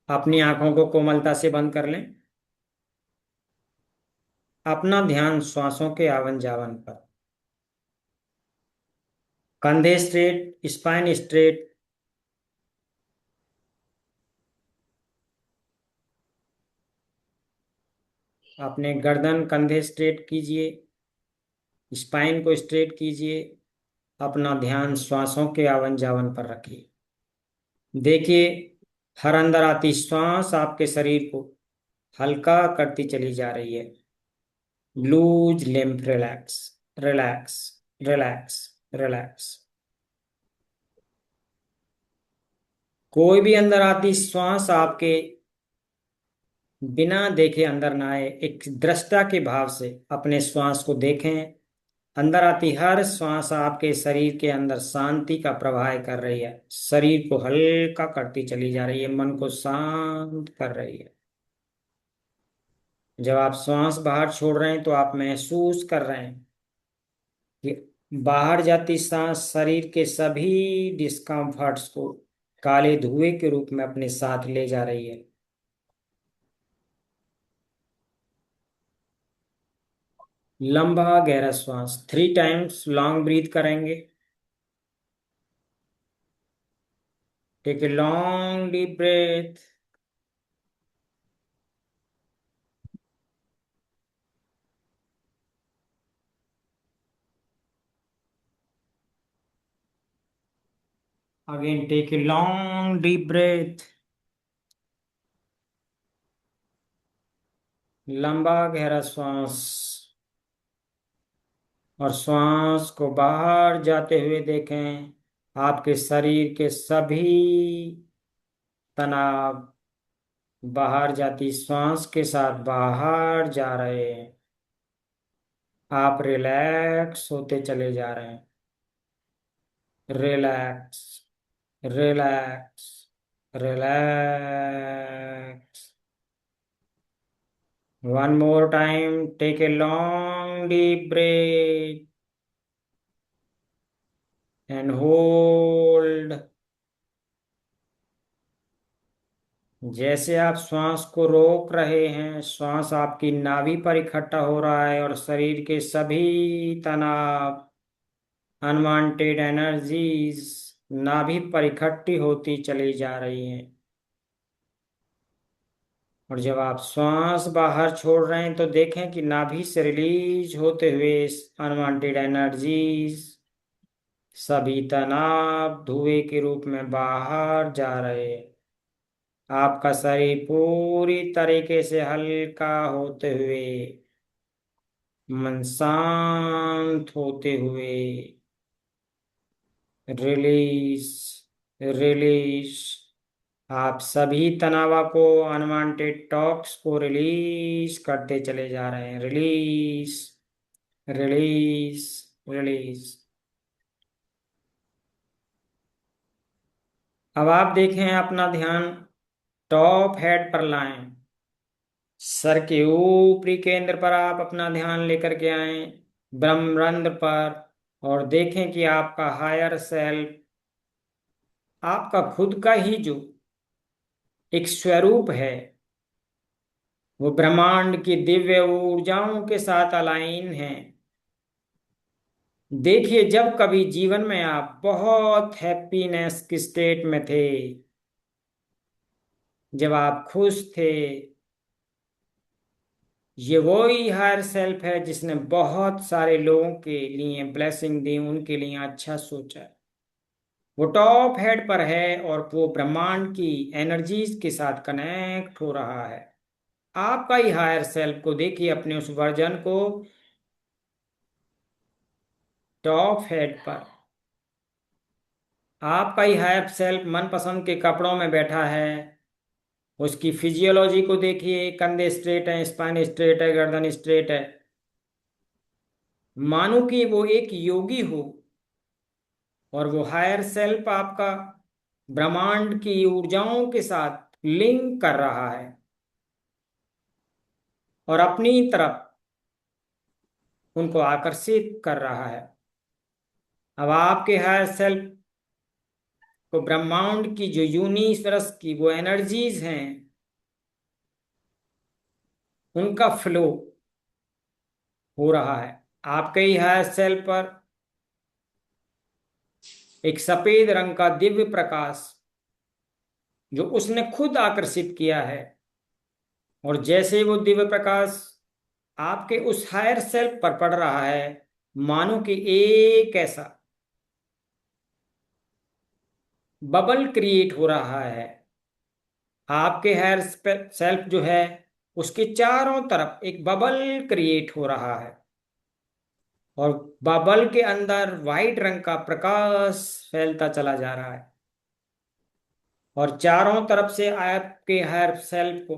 अपनी आंखों को कोमलता से बंद कर लें। अपना ध्यान श्वासों के आवन जावन पर। कंधे स्ट्रेट, स्पाइन स्ट्रेट। अपने गर्दन कंधे स्ट्रेट कीजिए, स्पाइन को स्ट्रेट कीजिए। अपना ध्यान श्वासों के आवन जावन पर रखिए। देखिए, हर अंदर आती श्वास आपके शरीर को हल्का करती चली जा रही है। Loose limb relax, relax, relax, relax. कोई भी अंदर आती श्वास आपके बिना देखे अंदर ना आए। एक दृष्टा के भाव से अपने श्वास को देखें। अंदर आती हर श्वास आपके शरीर के अंदर शांति का प्रवाह कर रही है, शरीर को हल्का करती चली जा रही है, मन को शांत कर रही है। जब आप श्वास बाहर छोड़ रहे हैं तो आप महसूस कर रहे हैं कि बाहर जाती सांस शरीर के सभी डिस्कम्फर्ट्स को काले धुएं के रूप में अपने साथ ले जा रही है। लंबा गहरा श्वास 3 टाइम्स लॉन्ग ब्रीथ करेंगे। Take a long deep breath. Again take a long deep breath. लंबा गहरा श्वास। और श्वास को बाहर जाते हुए देखें। आपके शरीर के सभी तनाव बाहर जाती श्वास के साथ बाहर जा रहे हैं। आप रिलैक्स होते चले जा रहे हैं। Relax, relax, relax. One more time, take a long deep breath and hold. जैसे आप श्वास को रोक रहे हैं, श्वास आपकी नाभि पर इकट्ठा हो रहा है और शरीर के सभी तनाव, अनवांटेड एनर्जीज नाभि पर इकट्ठी होती चली जा रही हैं। और जब आप श्वास बाहर छोड़ रहे हैं तो देखें कि नाभि से रिलीज होते हुए अनवांटेड एनर्जीज, सभी तनाव धुएं के रूप में बाहर जा रहे हैं। आपका शरीर पूरी तरीके से हल्का होते हुए, मन शांत होते हुए, रिलीज, रिलीज। आप सभी तनाव को, अनवांटेड टॉक्स को रिलीज करते चले जा रहे हैं। Release, release, release. अब आप देखें, अपना ध्यान टॉप हेड पर लाएं। सर के ऊपरी केंद्र पर आप अपना ध्यान लेकर के आए, ब्रह्मरंध्र पर। और देखें कि आपका हायर सेल्फ, आपका खुद का ही जो एक स्वरूप है, वो ब्रह्मांड की दिव्य ऊर्जाओं के साथ अलाइन है। देखिए, जब कभी जीवन में आप बहुत हैप्पीनेस की स्टेट में थे, जब आप खुश थे, ये वो ही हायर सेल्फ है जिसने बहुत सारे लोगों के लिए ब्लेसिंग दी, उनके लिए अच्छा सोचा। वो टॉप हेड पर है और वो ब्रह्मांड की एनर्जीज के साथ कनेक्ट हो रहा है। आपका ही हायर सेल्फ को देखिए, अपने उस वर्जन को टॉप हेड पर। आपका ही हायर सेल्फ मनपसंद के कपड़ों में बैठा है। उसकी फिजियोलॉजी को देखिए, कंधे स्ट्रेट है, स्पाइन स्ट्रेट है, गर्दन स्ट्रेट है। मानो कि वो एक योगी हो और वो हायर सेल्फ आपका ब्रह्मांड की ऊर्जाओं के साथ लिंक कर रहा है और अपनी तरफ उनको आकर्षित कर रहा है। अब आपके हायर सेल्फ तो ब्रह्मांड की जो यूनिवर्स की वो एनर्जीज हैं उनका फ्लो हो रहा है। आपके ही हायर सेल पर एक सफेद रंग का दिव्य प्रकाश जो उसने खुद आकर्षित किया है, और जैसे वो दिव्य प्रकाश आपके उस हायर सेल्फ पर पड़ रहा है, मानो कि एक ऐसा बबल क्रिएट हो रहा है। आपके हायर सेल्फ जो है उसके चारों तरफ एक बबल क्रिएट हो रहा है, और बबल के अंदर वाइट रंग का प्रकाश फैलता चला जा रहा है, और चारों तरफ से आपके हायर सेल्फ को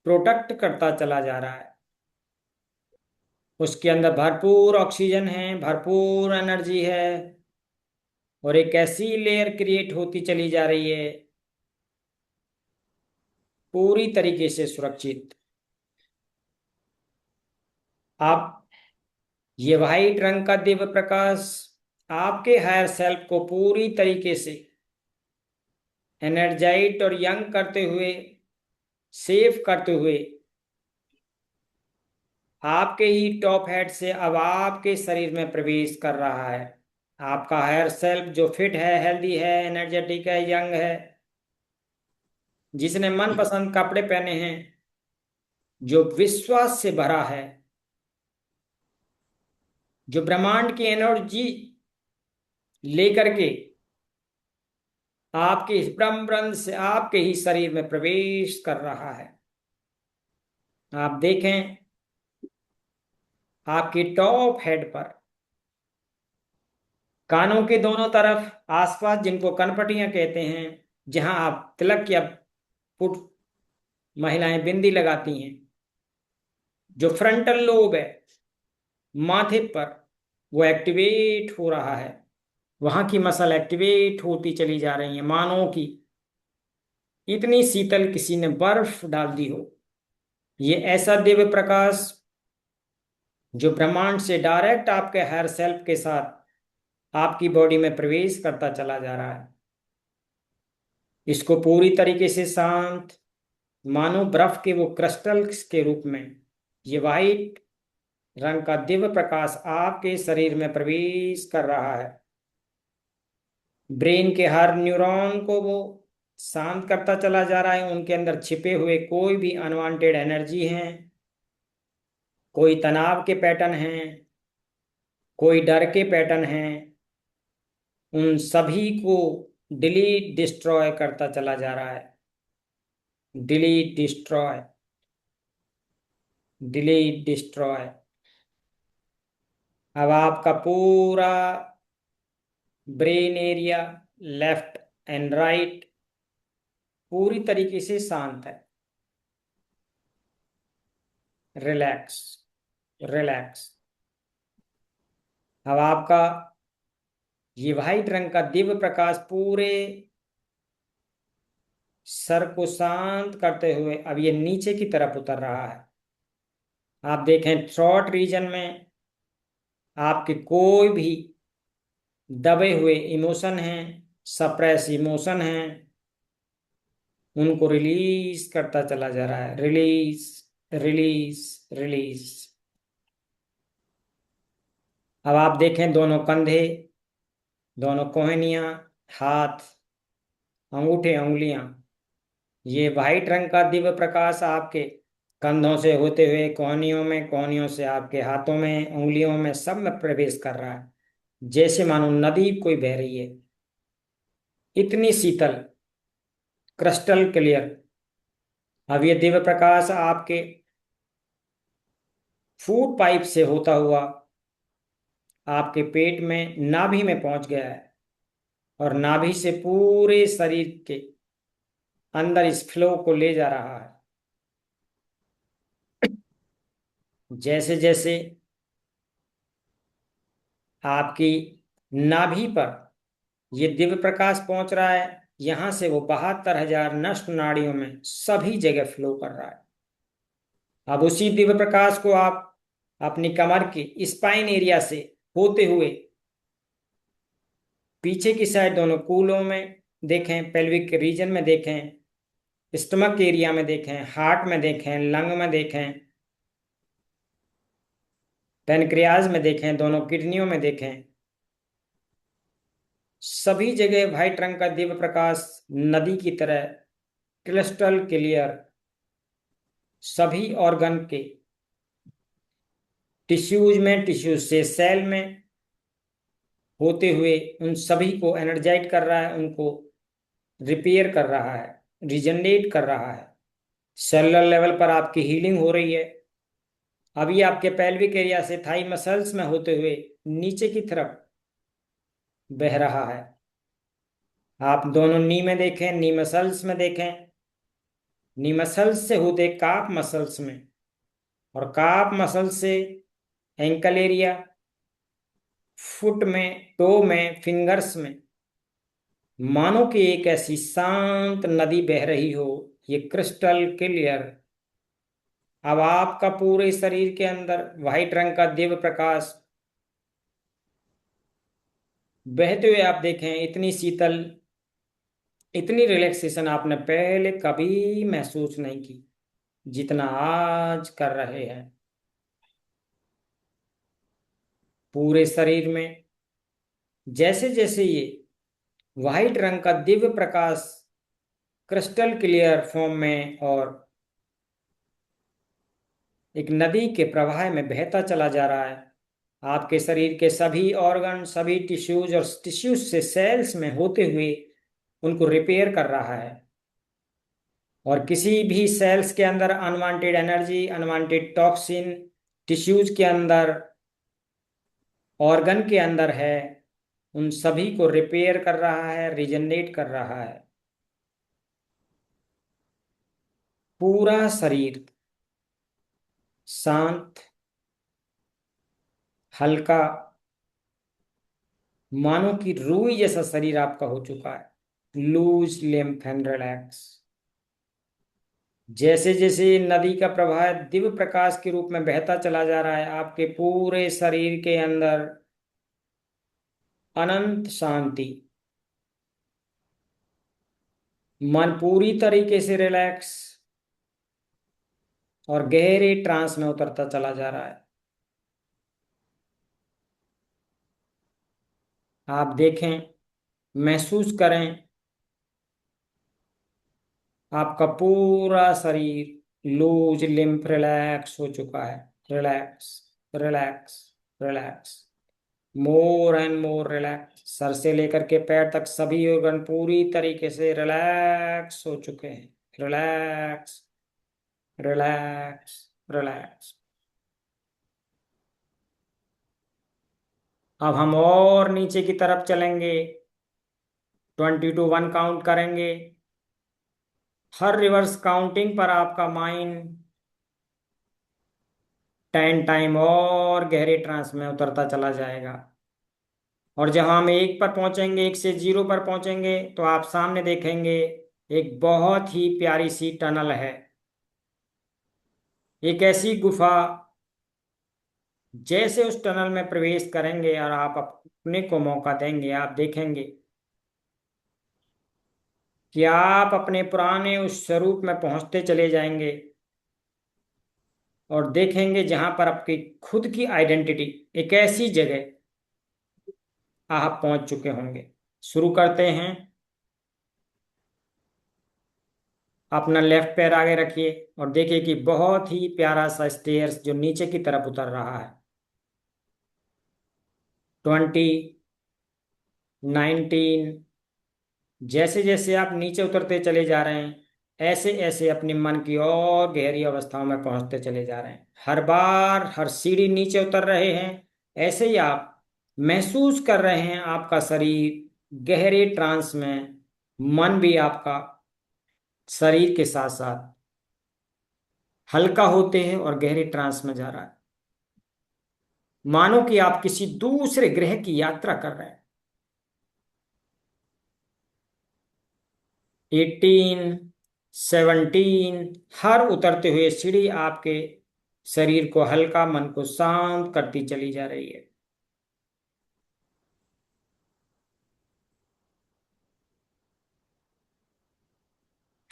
प्रोटेक्ट करता चला जा रहा है। उसके अंदर भरपूर ऑक्सीजन है, भरपूर एनर्जी है, और एक ऐसी लेयर क्रिएट होती चली जा रही है पूरी तरीके से सुरक्षित। आप ये वाइट रंग का दिव्य प्रकाश आपके हायर सेल्फ को पूरी तरीके से एनर्जाइट और यंग करते हुए, सेफ करते हुए, आपके ही टॉप हेड से अब आपके शरीर में प्रवेश कर रहा है। आपका हायर सेल्फ जो फिट है, हेल्दी है, एनर्जेटिक है, यंग है, जिसने मनपसंद कपड़े पहने हैं, जो विश्वास से भरा है, जो ब्रह्मांड की एनर्जी लेकर के आपके इस ब्रह्म रंध्र से आपके ही शरीर में प्रवेश कर रहा है। आप देखें आपकी टॉप हेड पर कानों के दोनों तरफ आसपास, जिनको कनपटियां कहते हैं, जहां आप तिलक या पुट महिलाएं बिंदी लगाती हैं, जो फ्रंटल लोब है माथे पर, वो एक्टिवेट हो रहा है। वहां की मसल एक्टिवेट होती चली जा रही है, मानो कि इतनी शीतल किसी ने बर्फ डाल दी हो। ये ऐसा दिव्य प्रकाश जो ब्रह्मांड से डायरेक्ट आपके हायर सेल्फ के साथ आपकी बॉडी में प्रवेश करता चला जा रहा है। इसको पूरी तरीके से शांत, मानो बर्फ के वो क्रिस्टल्स के रूप में, ये वाइट रंग का दिव्य प्रकाश आपके शरीर में प्रवेश कर रहा है। ब्रेन के हर न्यूरॉन को वो शांत करता चला जा रहा है। उनके अंदर छिपे हुए कोई भी अनवांटेड एनर्जी हैं, कोई तनाव के पैटर्न हैं, कोई डर के पैटर्न हैं, उन सभी को डिलीट डिस्ट्रॉय करता चला जा रहा है। Delete destroy, delete destroy. अब आपका पूरा brain area, left and right, पूरी तरीके से शांत है। Relax, relax. अब आपका ये वाइट रंग का दिव्य प्रकाश पूरे सर को शांत करते हुए अब ये नीचे की तरफ उतर रहा है। आप देखें थ्रॉट रीजन में आपके कोई भी दबे हुए इमोशन हैं, सप्रेस इमोशन हैं, उनको रिलीज करता चला जा रहा है। Release, release, release. अब आप देखें दोनों कंधे, दोनों कोहनियां, हाथ, अंगूठे, उंगलियां, ये वाइट रंग का दिव्य प्रकाश आपके कंधों से होते हुए कोहनियों में, कोहनियों से आपके हाथों में, उंगलियों में, सब में प्रवेश कर रहा है, जैसे मानो नदी कोई बह रही है। इतनी शीतल, क्रिस्टल क्लियर। अब ये दिव्य प्रकाश आपके फूड पाइप से होता हुआ आपके पेट में, नाभि में पहुंच गया है, और नाभि से पूरे शरीर के अंदर इस फ्लो को ले जा रहा है। जैसे जैसे आपकी नाभि पर ये दिव्य प्रकाश पहुंच रहा है, यहां से वो 72,000 नष्ट नाड़ियों में सभी जगह फ्लो कर रहा है। अब उसी दिव्य प्रकाश को आप अपनी कमर के स्पाइन एरिया से होते हुए पीछे की साइड दोनों कूलों में देखें, पेल्विक रीजन में देखें, स्टमक एरिया में देखें, हार्ट में देखें, लंग में देखें, पैनक्रियाज में देखें, दोनों किडनियों में देखें। सभी जगह व्हाइट रंग का दिव्य प्रकाश नदी की तरह क्रिस्टल क्लियर सभी ऑर्गन के टिश्यूज में, टिश्यूज से सेल में होते हुए उन सभी को एनर्जाइज कर रहा है, उनको रिपेयर कर रहा है, रिजनरेट कर रहा है। सेलुलर लेवल पर आपकी हीलिंग हो रही है। अभी आपके पेल्विक एरिया से थाई मसल्स में होते हुए नीचे की तरफ बह रहा है। आप दोनों नी में देखें, नी मसल्स में देखें, नी मसल्स से होते काफ मसल्स में, और काफ मसल से एंकल एरिया, फुट में, टो में, फिंगर्स में, मानो कि एक ऐसी शांत नदी बह रही हो, ये क्रिस्टल क्लियर। अब आपका पूरे शरीर के अंदर व्हाइट रंग का दिव्य प्रकाश बहते हुए आप देखें। इतनी शीतल, इतनी रिलैक्सेशन आपने पहले कभी महसूस नहीं की जितना आज कर रहे हैं। पूरे शरीर में जैसे जैसे ये व्हाइट रंग का Divya Prakash crystal clear form में और एक नदी के प्रवाह में बहता चला जा रहा है, आपके शरीर के सभी ऑर्गन, सभी टिश्यूज और टिश्यूज से सेल्स में होते हुए उनको रिपेयर कर रहा है। और किसी भी सेल्स के अंदर unwanted energy, unwanted toxin tissues के अंदर, ऑर्गन के अंदर है, उन सभी को रिपेयर कर रहा है, रिजनरेट कर रहा है। पूरा शरीर शांत, हल्का, मानो कि रूई जैसा शरीर आपका हो चुका है। Loose limb and relax. जैसे जैसे नदी का प्रवाह दिव्य प्रकाश के रूप में बहता चला जा रहा है, आपके पूरे शरीर के अंदर अनंत शांति, मन पूरी तरीके से रिलैक्स और गहरे ट्रांस में उतरता चला जा रहा है। आप देखें, महसूस करें, आपका पूरा शरीर लूज लिम्फ रिलैक्स हो चुका है। Relax, relax, relax, more and more relax. Sir से लेकर के पैर तक सभी ऑर्गन पूरी तरीके से रिलैक्स हो चुके हैं। Relax, relax, relax. अब हम और नीचे की तरफ चलेंगे, 20 to 1 काउंट करेंगे। हर रिवर्स काउंटिंग पर आपका माइंड 10 टाइम और गहरे ट्रांस में उतरता चला जाएगा। और जब हम 1 पर पहुंचेंगे, 1 से 0 पर पहुंचेंगे, तो आप सामने देखेंगे एक बहुत ही प्यारी सी टनल है, एक ऐसी गुफा। जैसे उस टनल में प्रवेश करेंगे और आप अपने को मौका देंगे, आप देखेंगे कि आप अपने पुराने उस स्वरूप में पहुंचते चले जाएंगे और देखेंगे जहां पर आपकी खुद की आइडेंटिटी, एक ऐसी जगह आप पहुंच चुके होंगे। शुरू करते हैं। अपना लेफ्ट पैर आगे रखिए और देखिए कि बहुत ही प्यारा सा स्टेयर्स जो नीचे की तरफ उतर रहा है। 20, 19। जैसे जैसे आप नीचे उतरते चले जा रहे हैं, ऐसे ऐसे अपने मन की और गहरी अवस्थाओं में पहुंचते चले जा रहे हैं। हर बार हर सीढ़ी नीचे उतर रहे हैं, ऐसे ही आप महसूस कर रहे हैं आपका शरीर गहरे ट्रांस में, मन भी आपका शरीर के साथ साथ हल्का होते हैं और गहरे ट्रांस में जा रहा है, मानो कि आप किसी दूसरे ग्रह की यात्रा कर रहे हैं। 18, 17। हर उतरते हुए सीढ़ी आपके शरीर को हल्का, मन को शांत करती चली जा रही है।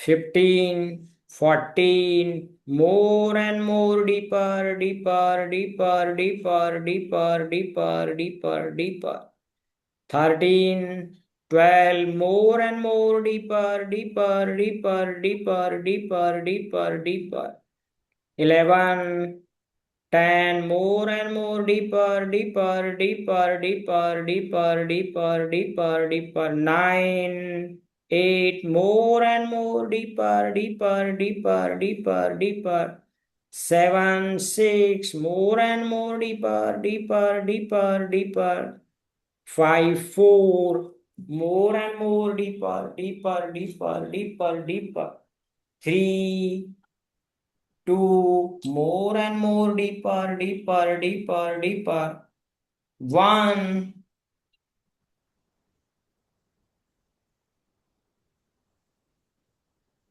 15, 14, more and more deeper, deeper, deeper, deeper, deeper, deeper, deeper, deeper. 13, 12, more and more deeper, deeper, deeper, deeper, deeper, deeper, deeper. 11, 10, more and more deeper, deeper, deeper, deeper, deeper, deeper, deeper, deeper. 9, 8, more and more deeper, deeper, deeper, deeper, deeper. 7, 6, more and more deeper, deeper, deeper, deeper. 5, 4, more and more deeper, deeper, deeper, deeper, deeper. 3, 2, more and more deeper, deeper, deeper, deeper. 1,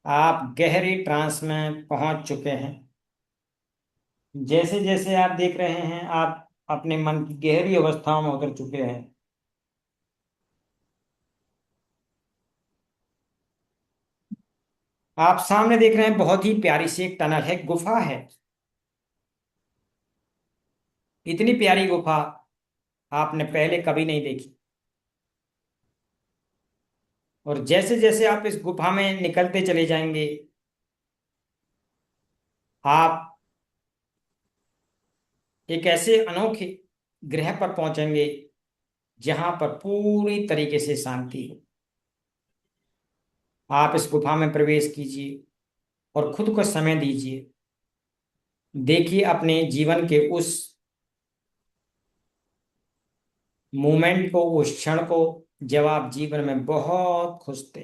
आप गहरी trans में पहुंच चुके हैं। जैसे जैसे आप देख रहे हैं, आप अपने मन की गहरी अवस्थाओं में उतर चुके हैं। आप सामने देख रहे हैं, बहुत ही प्यारी सी एक टनल है, गुफा है। इतनी प्यारी गुफा आपने पहले कभी नहीं देखी। और जैसे जैसे आप इस गुफा में निकलते चले जाएंगे, आप एक ऐसे अनोखे ग्रह पर पहुंचेंगे जहां पर पूरी तरीके से शांति है। आप इस गुफा में प्रवेश कीजिए और खुद को समय दीजिए। देखिए अपने जीवन के उस मोमेंट को, उस क्षण को, जब आप जीवन में बहुत खुश थे।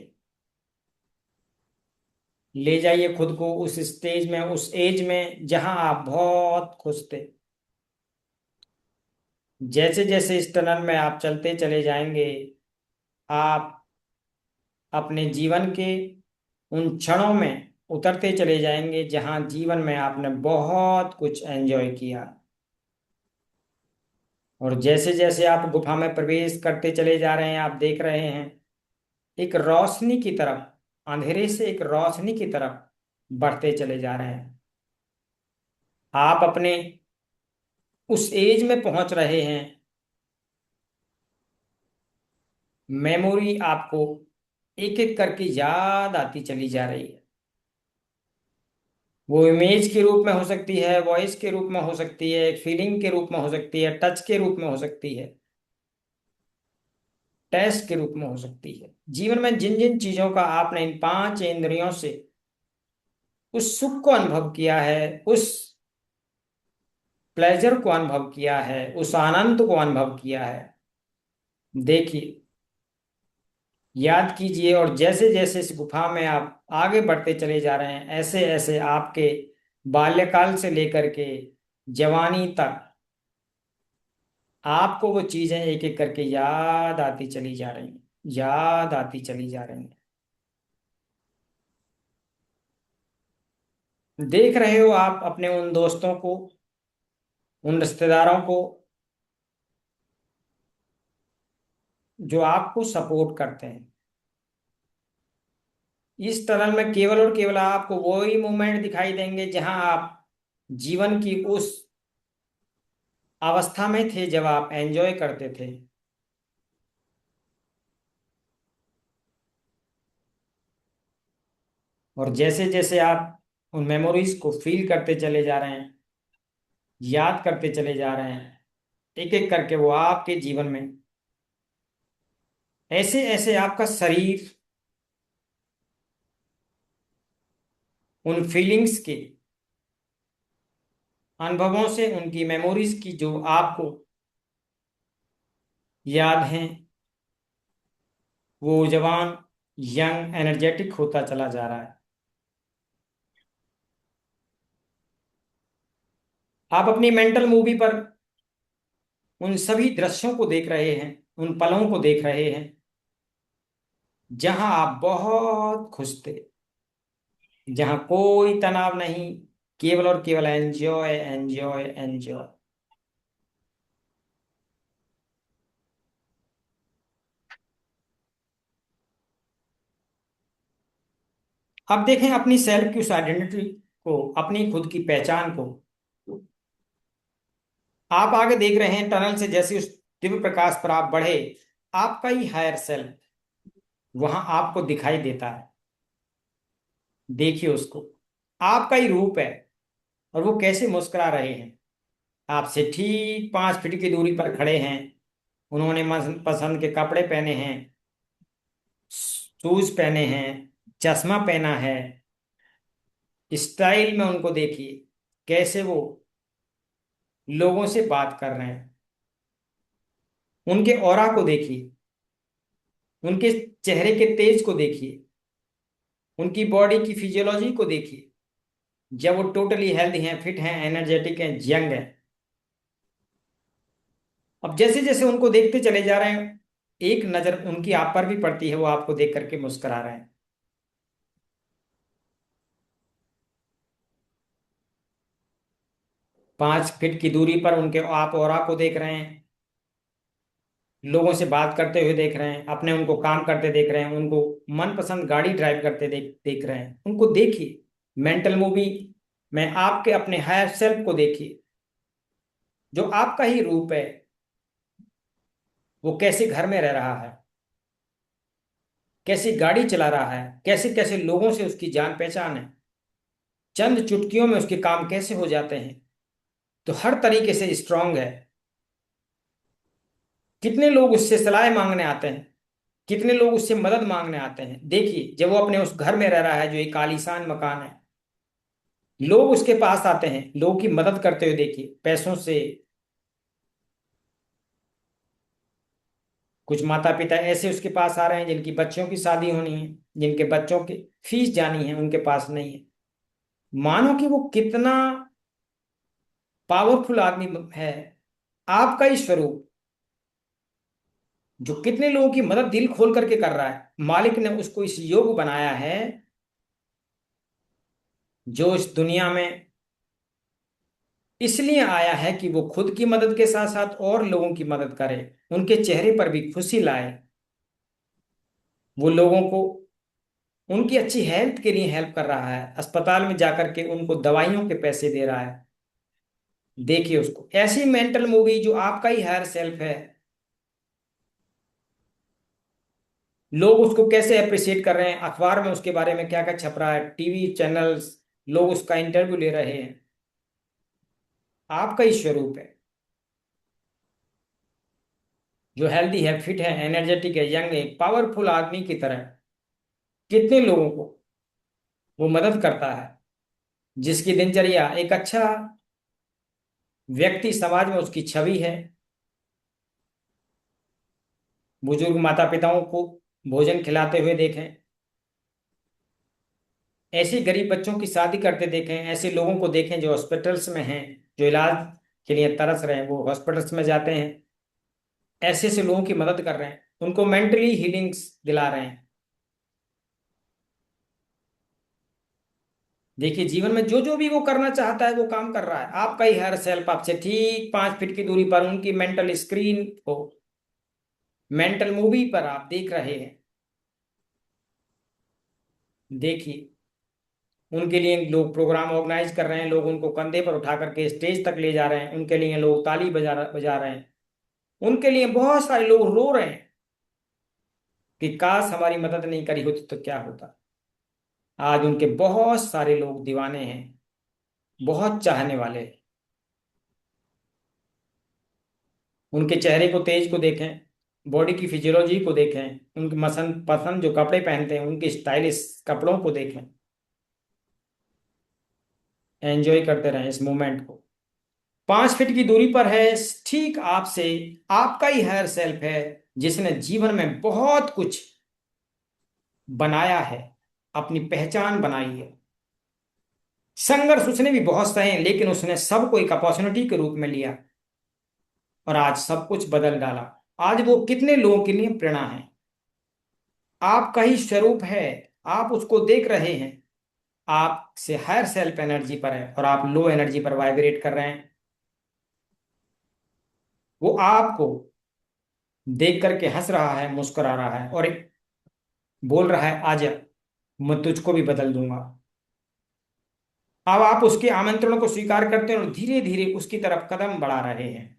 ले जाइए खुद को उस स्टेज में, उस एज में जहां आप बहुत खुश थे। जैसे जैसे इस टनल में आप चलते चले जाएंगे, आप अपने जीवन के उन क्षणों में उतरते चले जाएंगे जहां जीवन में आपने बहुत कुछ एंजॉय किया। और जैसे जैसे आप गुफा में प्रवेश करते चले जा रहे हैं, आप देख रहे हैं एक रोशनी की तरफ, अंधेरे से एक रोशनी की तरफ बढ़ते चले जा रहे हैं। आप अपने उस एज में पहुंच रहे हैं। मेमोरी आपको एक एक करके याद आती चली जा रही है। वो इमेज के रूप में हो सकती है, वॉइस के रूप में हो सकती है, फीलिंग के रूप में हो सकती है, टच के रूप में हो सकती है, टेस्ट के रूप में हो सकती है। जीवन में जिन जिन चीजों का आपने इन पांच इंद्रियों से उस सुख को अनुभव किया है, उस प्लेजर को अनुभव किया है, उस आनंद को अनुभव किया है, देखिए, याद कीजिए। और जैसे जैसे इस गुफा में आप आगे बढ़ते चले जा रहे हैं, ऐसे ऐसे आपके बाल्यकाल से लेकर के जवानी तक आपको वो चीजें एक एक करके याद आती चली जा रही हैं, याद आती चली जा रही हैं। देख रहे हो आप अपने उन दोस्तों को, उन रिश्तेदारों को जो आपको सपोर्ट करते हैं। इस टनल में केवल और केवल आपको वही मोमेंट दिखाई देंगे जहां आप जीवन की उस अवस्था में थे जब आप एंजॉय करते थे। और जैसे जैसे आप उन मेमोरीज को फील करते चले जा रहे हैं, याद करते चले जा रहे हैं, एक एक करके वो आपके जीवन में ऐसे ऐसे आपका शरीर उन फीलिंग्स के अनुभवों से, उनकी मेमोरीज की जो आपको याद हैं, वो जवान, यंग, एनर्जेटिक होता चला जा रहा है। आप अपनी मेंटल मूवी पर उन सभी दृश्यों को देख रहे हैं, उन पलों को देख रहे हैं जहां आप बहुत खुश थे, जहां कोई तनाव नहीं, केवल और केवल एंजॉय, एंजॉय, एंजॉय। अब देखें अपनी सेल्फ की उस आइडेंटिटी को, अपनी खुद की पहचान को। आप आगे देख रहे हैं टनल से जैसे उस दिव्य प्रकाश पर आप बढ़े, आपका ही हायर सेल्फ वहां आपको दिखाई देता है। देखिए उसको, आपका ही रूप है, और वो कैसे मुस्कुरा रहे हैं। आपसे ठीक 5 फीट की दूरी पर खड़े हैं। उन्होंने पसंद के कपड़े पहने हैं, शूज पहने हैं, चश्मा पहना है। स्टाइल में उनको देखिए, कैसे वो लोगों से बात कर रहे हैं। उनके ऑरा को देखिए, उनके चेहरे के तेज को देखिए, उनकी बॉडी की फिजियोलॉजी को देखिए। जब वो टोटली हेल्दी हैं, फिट हैं, एनर्जेटिक हैं, यंग हैं। अब जैसे जैसे उनको देखते चले जा रहे हैं, एक नजर उनकी आप पर भी पड़ती है, वो आपको देख करके मुस्कुरा रहे हैं। 5 फीट की दूरी पर उनके आप ऑरा को देख रहे हैं, लोगों से बात करते हुए देख रहे हैं, अपने उनको काम करते देख रहे हैं, उनको मनपसंद गाड़ी ड्राइव करते देख देख रहे हैं। उनको देखिए, मेंटल मूवी में आपके अपने हायर सेल्फ को देखिए, जो आपका ही रूप है। वो कैसे घर में रह रहा है, कैसी गाड़ी चला रहा है, कैसे कैसे लोगों से उसकी जान पहचान है, चंद चुटकियों में उसके काम कैसे हो जाते हैं। तो हर तरीके से स्ट्रांग है। कितने लोग उससे सलाह मांगने आते हैं, कितने लोग उससे मदद मांगने आते हैं। देखिए जब वो अपने उस घर में रह रहा है जो एक आलीशान मकान है, लोग उसके पास आते हैं, लोगों की मदद करते हुए देखिए, पैसों से। कुछ माता पिता ऐसे उसके पास आ रहे हैं जिनकी बच्चों की शादी होनी है, जिनके बच्चों की फीस जानी है, उनके पास नहीं है। मानो कि वो कितना पावरफुल आदमी है। आपका ही स्वरूप, जो कितने लोगों की मदद दिल खोल करके कर रहा है, मालिक ने उसको इस योग बनाया है, जो इस दुनिया में इसलिए आया है कि वो खुद की मदद के साथ साथ और लोगों की मदद करे, उनके चेहरे पर भी खुशी लाए। वो लोगों को उनकी अच्छी हेल्थ के लिए हेल्प कर रहा है, अस्पताल में जाकर के उनको दवाइयों के पैसे दे रहा है। देखिए उसको, ऐसी मेंटल मूवी जो आपका ही हायर सेल्फ है। लोग उसको कैसे अप्रिशिएट कर रहे हैं, अखबार में उसके बारे में क्या क्या छप रहा है, टीवी चैनल्स, लोग उसका इंटरव्यू ले रहे हैं। आपका ही स्वरूप है, जो हेल्दी है, फिट है, एनर्जेटिक है, यंग है, पावरफुल आदमी की तरह कितने लोगों को वो मदद करता है। जिसकी दिनचर्या एक अच्छा व्यक्ति समाज में उसकी छवि है। बुजुर्ग माता पिताओं को भोजन खिलाते हुए देखें, ऐसे गरीब बच्चों की शादी करते देखें, ऐसे लोगों को देखें जो हॉस्पिटल्स में हैं, जो इलाज के लिए तरस रहे हैं, वो हॉस्पिटल्स में जाते हैं, ऐसे ऐसे लोगों की मदद कर रहे हैं, उनको मेंटली हीलिंग्स दिला रहे हैं। देखिए जीवन में जो जो भी वो करना चाहता है वो काम कर रहा है। आपका ही हर सेल्फ आपसे ठीक 5 फीट की दूरी पर उनकी मेंटल स्क्रीन को, मेंटल मूवी पर आप देख रहे हैं। देखिए उनके लिए लोग प्रोग्राम ऑर्गेनाइज कर रहे हैं, लोग उनको कंधे पर उठा करके स्टेज तक ले जा रहे हैं, उनके लिए लोग ताली बजा रहे हैं, उनके लिए बहुत सारे लोग रो रहे हैं कि काश हमारी मदद नहीं करी होती तो क्या होता। आज उनके बहुत सारे लोग दीवाने हैं, बहुत चाहने वाले हैं। उनके चेहरे को, तेज को देखें, बॉडी की फिजियोलॉजी को देखें, उनके पसंद पसंद जो कपड़े पहनते हैं, उनके स्टाइलिश कपड़ों को देखें। एंजॉय करते रहें इस मोमेंट को। 5 फीट की दूरी पर है ठीक आपसे, आपका ही हायर सेल्फ है, जिसने जीवन में बहुत कुछ बनाया है, अपनी पहचान बनाई है। संघर्ष उसने भी बहुत सहे, लेकिन उसने सबको एक अपॉर्चुनिटी के रूप में लिया, और आज सब कुछ बदल डाला। आज वो कितने लोगों के लिए प्रेरणा है। आपका ही स्वरूप है, आप उसको देख रहे हैं। आप से हायर सेल्फ एनर्जी पर है और आप लो एनर्जी पर वाइब्रेट कर रहे हैं। वो आपको देख करके हंस रहा है, मुस्कुरा रहा है, और बोल रहा है आजा। मैं तुझको भी बदल दूंगा। अब आप उसके आमंत्रण को स्वीकार करते हैं और धीरे धीरे उसकी तरफ कदम बढ़ा रहे हैं।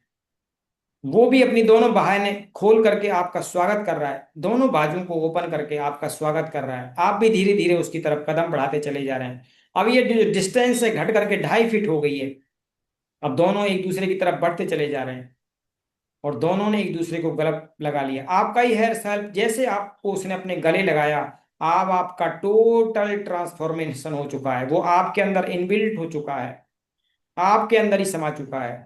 वो भी अपनी दोनों बाहें खोल करके आपका स्वागत कर रहा है, दोनों बाजुओं को ओपन करके आपका स्वागत कर रहा है। आप भी धीरे धीरे उसकी तरफ कदम बढ़ाते चले जा रहे हैं। अब ये जो डिस्टेंस है घट करके 2.5 फीट हो गई है। अब दोनों एक दूसरे की तरफ बढ़ते चले जा रहे हैं और दोनों ने एक दूसरे को गले लगा लिया। आपका ही हेयर सेल्फ जैसे आपको उसने अपने गले लगाया, अब आपका टोटल ट्रांसफॉर्मेशन हो चुका है। वो आपके अंदर इनबिल्ट हो चुका है, आपके अंदर ही समा चुका है।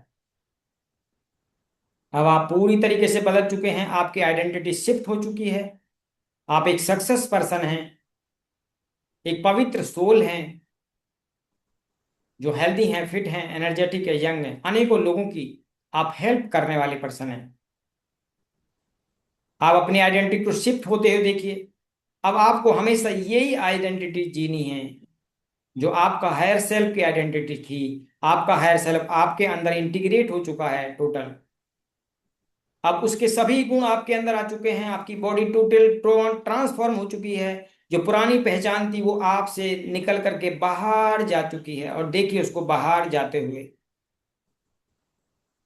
अब आप पूरी तरीके से बदल चुके हैं, आपकी आइडेंटिटी शिफ्ट हो चुकी है। आप एक सक्सेस पर्सन हैं, एक पवित्र सोल हैं, जो हेल्दी हैं, फिट हैं, एनर्जेटिक है, यंग हैं, अनेकों लोगों की आप हेल्प करने वाले पर्सन हैं। आप अपनी आइडेंटिटी को शिफ्ट होते हुए देखिए। अब आपको हमेशा यही आइडेंटिटी जीनी है जो आपका हायर सेल्फ की आइडेंटिटी थी। आपका हायर सेल्फ आपके अंदर इंटीग्रेट हो चुका है टोटल। अब उसके सभी गुण आपके अंदर आ चुके हैं, आपकी बॉडी टोटल ट्रांसफॉर्म हो चुकी है। जो पुरानी पहचान थी वो आपसे निकल करके बाहर जा चुकी है, और देखिए उसको बाहर जाते हुए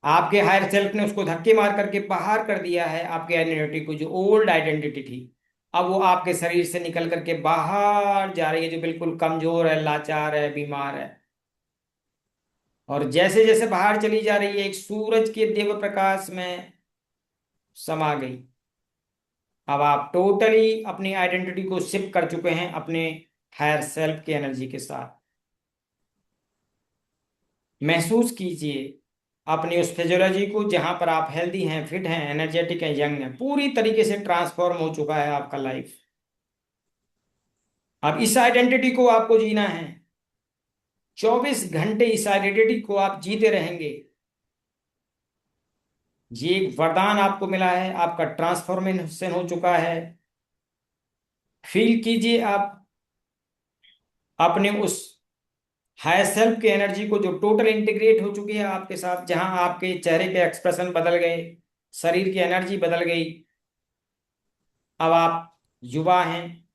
आपके हायर सेल्फ ने उसको धक्के मार करके बाहर कर दिया है। आपके आइडेंटिटी को, जो ओल्ड आइडेंटिटी थी, अब वो आपके शरीर से निकल करके बाहर जा रही है, जो बिल्कुल कमजोर है, लाचार है, बीमार है। और जैसे जैसे बाहर चली जा रही है, एक सूरज के दिव्य प्रकाश में समा गई। अब आप टोटली अपनी आइडेंटिटी को शिफ्ट कर चुके हैं अपने हायर सेल्फ की एनर्जी के साथ। महसूस कीजिए अपनी उस फिजियोलॉजी को जहां पर आप हेल्दी हैं, फिट हैं, एनर्जेटिक हैं, यंग हैं। पूरी तरीके से ट्रांसफॉर्म हो चुका है आपका लाइफ। अब इस आइडेंटिटी को आपको जीना है। 24 घंटे इस आइडेंटिटी को आप जीते रहेंगे। ये एक वरदान आपको मिला है, आपका ट्रांसफॉर्मेशन हो चुका है। फील कीजिए आप अपने उस हायर सेल्फ की एनर्जी को, जो टोटल इंटीग्रेट हो चुकी है आपके साथ, जहां आपके चेहरे के एक्सप्रेशन बदल गए, शरीर की एनर्जी बदल गई। अब आप युवा हैं,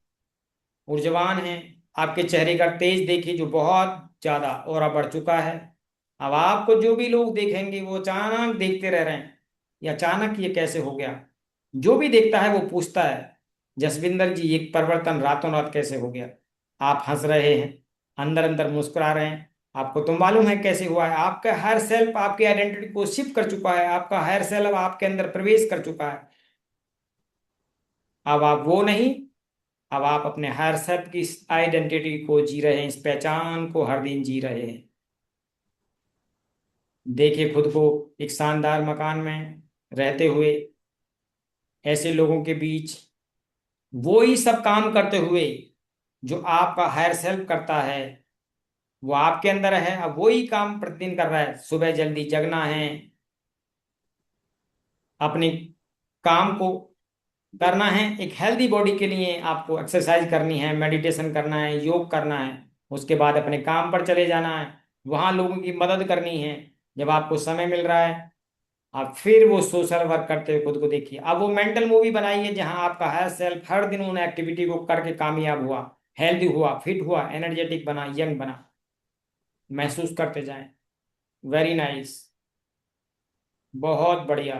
ऊर्जावान हैं। आपके चेहरे का तेज देखिए, जो बहुत ज्यादा और बढ़ चुका है। अब आपको जो भी लोग देखेंगे वो अचानक देखते रह रहे हैं, ये अचानक ये कैसे हो गया। जो भी देखता है वो पूछता है, जसविंदर जी, ये परिवर्तन रातों रात कैसे हो गया। आप हंस रहे हैं, अंदर अंदर मुस्कुरा रहे हैं। आपको तो मालूम है कैसे हुआ है। आपका हायर सेल्फ आपकी आइडेंटिटी को शिफ्ट कर चुका है, आपका हायर सेल्फ आपके अंदर प्रवेश कर चुका है। अब आप वो नहीं, अब आप अपने हायर सेल्फ की इस आइडेंटिटी को जी रहे हैं, इस पहचान को हर दिन जी रहे हैं। देखिए खुद को एक शानदार मकान में रहते हुए, ऐसे लोगों के बीच, वो ही सब काम करते हुए जो आपका हायर सेल्फ करता है, वो आपके अंदर है। अब वो ही काम प्रतिदिन कर रहा है। सुबह जल्दी जगना है, अपने काम को करना है। एक हेल्दी बॉडी के लिए आपको एक्सरसाइज करनी है, मेडिटेशन करना है, योग करना है। उसके बाद अपने काम पर चले जाना है, वहां लोगों की मदद करनी है। जब आपको समय मिल रहा है, आप फिर वो सोशल वर्क करते हुए खुद को देखिए। अब वो मेंटल मूवी बनाइए जहां आपका हायर सेल्फ हर दिन उन एक्टिविटी को करके कामयाब हुआ, हेल्दी हुआ, फिट हुआ, एनर्जेटिक बना, यंग बना। महसूस करते जाएं। वेरी नाइस, बहुत बढ़िया।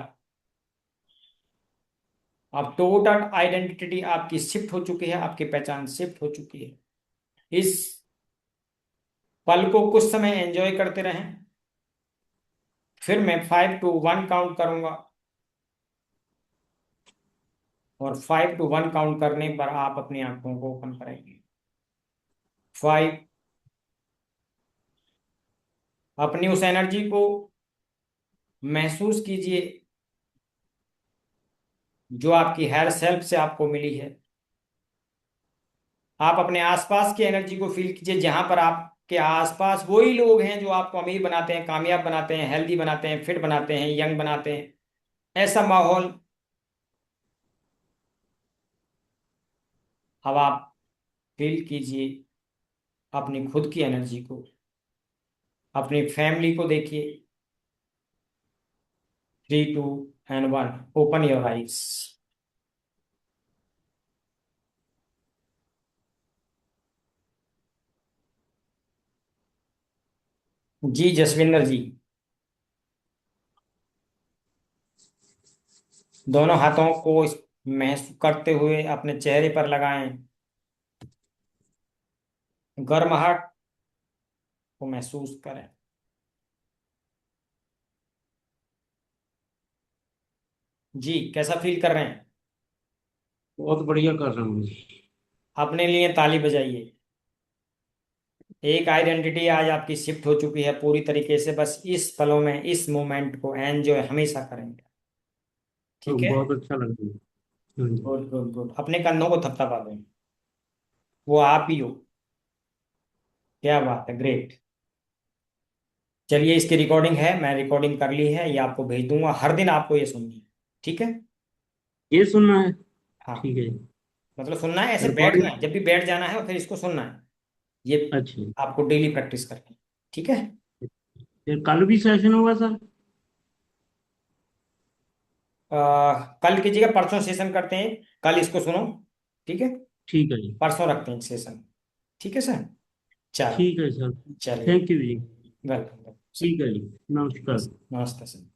अब टोटल आइडेंटिटी आपकी शिफ्ट हो चुकी है, आपकी पहचान शिफ्ट हो चुकी है। इस पल को कुछ समय एंजॉय करते रहें। फिर मैं 5 to 1 काउंट करूंगा, और 5 to 1 काउंट करने पर आप अपनी आंखों को ओपन करेंगे। 5। अपनी उस एनर्जी को महसूस कीजिए जो आपकी हायर सेल्फ से आपको मिली है। आप अपने आसपास की एनर्जी को फील कीजिए, जहां पर आपके आसपास वही लोग हैं जो आपको अमीर बनाते हैं, कामयाब बनाते हैं, हेल्दी बनाते हैं, फिट बनाते हैं, यंग बनाते हैं। ऐसा माहौल। अब आप फील कीजिए अपनी खुद की एनर्जी को, अपनी फैमिली को देखिए। 3 2 1, ओपन योर आइज। जी जसविंदर जी। दोनों हाथों को महसूस करते हुए अपने चेहरे पर लगाएं। गर्माहट को महसूस करें। जी कैसा फील कर रहे हैं? बहुत बढ़िया कर रहा हूँ। अपने लिए ताली बजाइए। एक आइडेंटिटी आज आपकी शिफ्ट हो चुकी है पूरी तरीके से। बस इस पलों में इस मोमेंट को एंजॉय हमेशा करेंगे। तो ठीक है। बहुत अच्छा लग रहा है। हाँ जी। Good good good. अपने कंधों को थपथपा दें। वो आप ही हो। क्या बात है, ग्रेट। चलिए इसकी रिकॉर्डिंग है, मैं रिकॉर्डिंग कर ली है, ये आपको भेज दूंगा। हर दिन आपको ये सुननी है। ठीक है। ये सुनना है। हाँ। ठीक है। मतलब सुनना है, ऐसे बैठना रिकॉर्डिंग। है, जब भी बैठ जाना है और फिर इसको सुनना है। ये अच्छा। आपको डेली प्रैक्टिस करनी है। ठीक है। फिर कल भी सेशन होगा सर? कल की जगह परसों सेशन करते हैं। कल इसको सुनो। ठीक है। ठीक है जी। परसों रखते हैं सेशन। ठीक है सर। चलो। ठीक है सर। चलिए। थैंक यू जी। Welcome sir. ठीक है जी। नमस्कार। नमस्ते सर।